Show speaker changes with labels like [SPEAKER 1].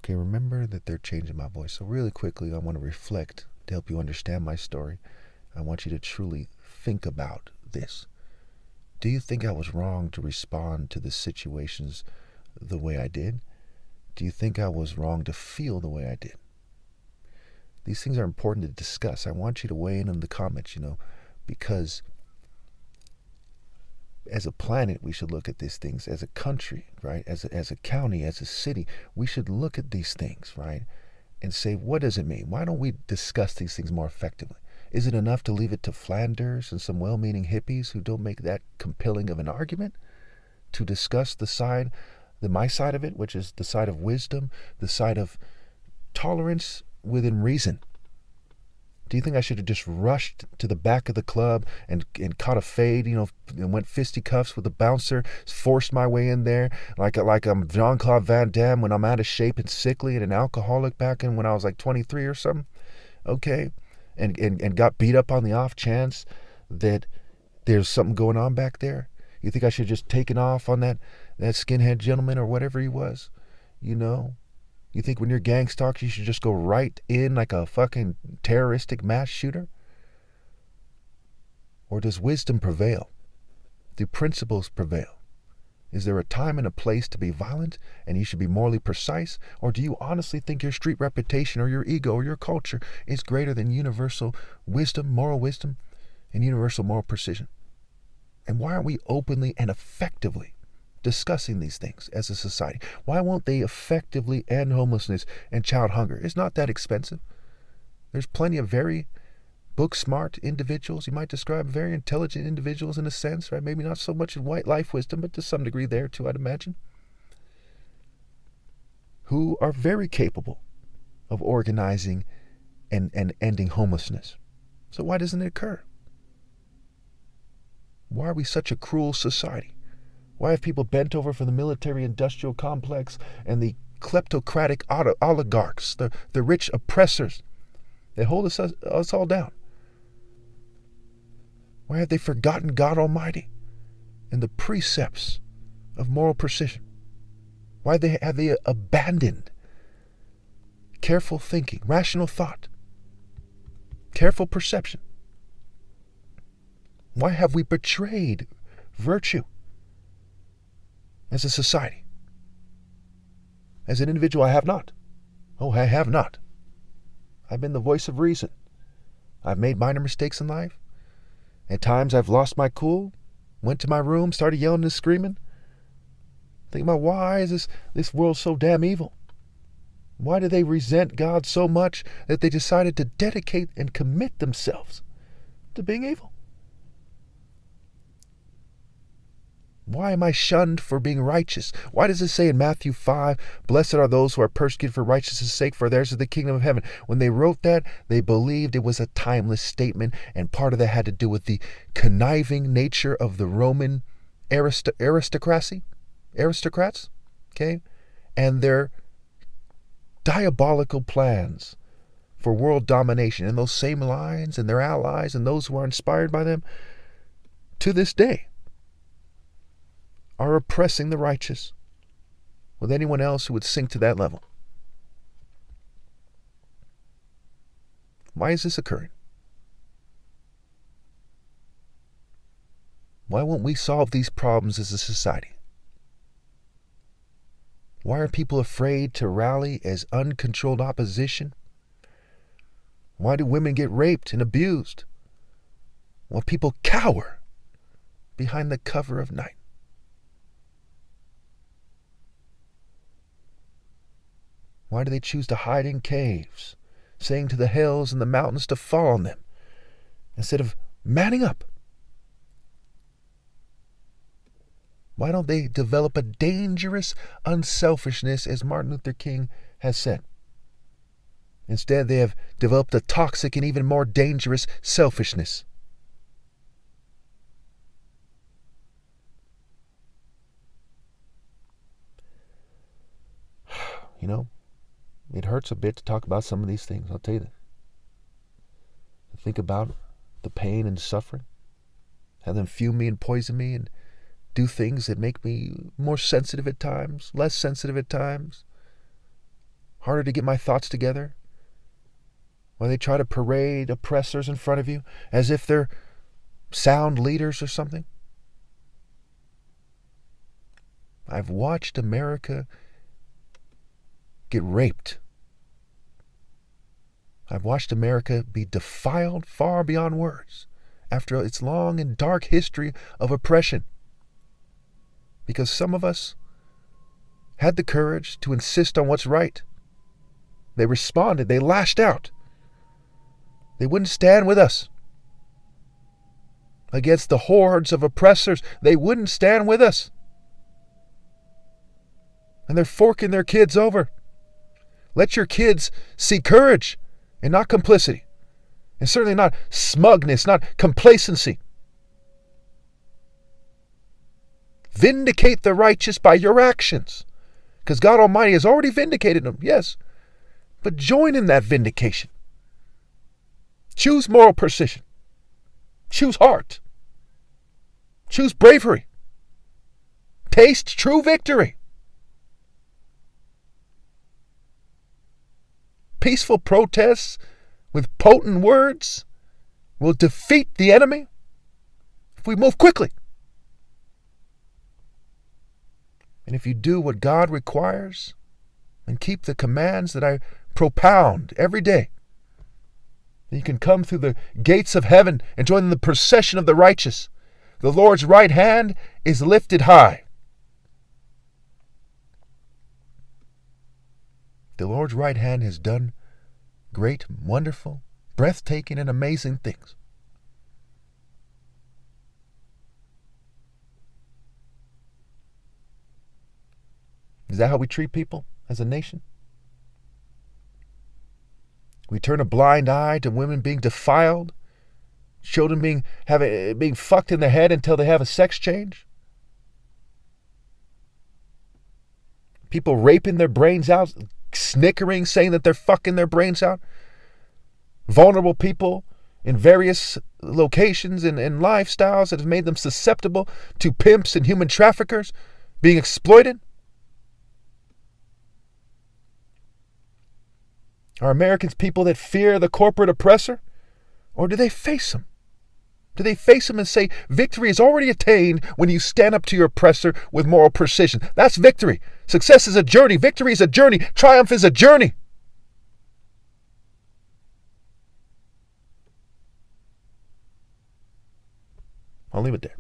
[SPEAKER 1] Okay, remember that they're changing my voice. So really quickly, I want to reflect to help you understand my story. I want you to truly think about this. Do you think I was wrong to respond to the situations the way I did? Do you think I was wrong to feel the way I did? These things are important to discuss. I want you to weigh in the comments, because as a planet, we should look at these things. As a country, right? As a county, as a city, we should look at these things, right? And say, what does it mean? Why don't we discuss these things more effectively? Is it enough to leave it to Flanders and some well-meaning hippies who don't make that compelling of an argument to discuss my side of it, which is the side of wisdom, the side of tolerance within reason? Do you think I should have just rushed to the back of the club and caught a fade, and went fisticuffs with the bouncer, forced my way in there like I'm Jean-Claude Van Damme when I'm out of shape and sickly and an alcoholic back in when I was like 23 or something? Okay. And got beat up on the off chance that there's something going on back there? You think I should have just taken off on that skinhead gentleman or whatever he was? You think when you're gang stalked, you should just go right in like a fucking terroristic mass shooter? Or does wisdom prevail? Do principles prevail? Is there a time and a place to be violent and you should be morally precise? Or do you honestly think your street reputation or your ego or your culture is greater than universal wisdom, moral wisdom, and universal moral precision? And why aren't we openly and effectively discussing these things as a society? Why won't they effectively end homelessness and child hunger? It's not that expensive. There's plenty of very book smart individuals, you might describe very intelligent individuals in a sense, right? Maybe not so much in white life wisdom, but to some degree there too, I'd imagine, who are very capable of organizing and ending homelessness. So why doesn't it occur? Why are we such a cruel society? Why have people bent over for the military-industrial complex and the kleptocratic oligarchs, the rich oppressors that hold us all down? Why have they forgotten God Almighty and the precepts of moral precision? Why have they abandoned careful thinking, rational thought, careful perception? Why have we betrayed virtue as a society? As an individual, I have not. Oh, I have not. I've been the voice of reason. I've made minor mistakes in life. At times I've lost my cool, went to my room, started yelling and screaming, thinking about why is this world so damn evil? Why do they resent God so much that they decided to dedicate and commit themselves to being evil? Why am I shunned for being righteous? Why does it say in Matthew 5, blessed are those who are persecuted for righteousness' sake, for theirs is the kingdom of heaven? When they wrote that, they believed it was a timeless statement, and part of that had to do with the conniving nature of the Roman aristocrats, okay, and their diabolical plans for world domination. And those same lines and their allies and those who are inspired by them, to this day, are oppressing the righteous with anyone else who would sink to that level. Why is this occurring? Why won't we solve these problems as a society? Why are people afraid to rally as uncontrolled opposition? Why do women get raped and abused while people cower behind the cover of night? Why do they choose to hide in caves, saying to the hills and the mountains to fall on them, instead of manning up? Why don't they develop a dangerous unselfishness, as Martin Luther King has said? Instead, they have developed a toxic and even more dangerous selfishness. It hurts a bit to talk about some of these things, I'll tell you that. Think about the pain and suffering, have them fume me and poison me and do things that make me more sensitive at times, less sensitive at times, harder to get my thoughts together? When they try to parade oppressors in front of you as if they're sound leaders or something? I've watched America get raped. I've watched America be defiled far beyond words after its long and dark history of oppression. Because some of us had the courage to insist on what's right. They responded. They lashed out. They wouldn't stand with us. Against the hordes of oppressors, they wouldn't stand with us. And they're forking their kids over. Let your kids see courage and not complicity. And certainly not smugness, not complacency. Vindicate the righteous by your actions. Because God Almighty has already vindicated them, yes. But join in that vindication. Choose moral precision. Choose heart. Choose bravery. Taste true victory. Peaceful protests with potent words will defeat the enemy if we move quickly. And if you do what God requires and keep the commands that I propound every day, you can come through the gates of heaven and join in the procession of the righteous. The Lord's right hand is lifted high. The Lord's right hand has done great, wonderful, breathtaking, and amazing things. Is that how we treat people as a nation? We turn a blind eye to women being defiled, children being fucked in the head until they have a sex change, people raping their brains out, snickering, saying that they're fucking their brains out, vulnerable people in various locations and lifestyles that have made them susceptible to pimps and human traffickers being exploited. Are Americans people that fear the corporate oppressor? Or do they face him? Do they face him and say, victory is already attained when you stand up to your oppressor with moral precision? That's victory. Success is a journey. Victory is a journey. Triumph is a journey. I'll leave it there.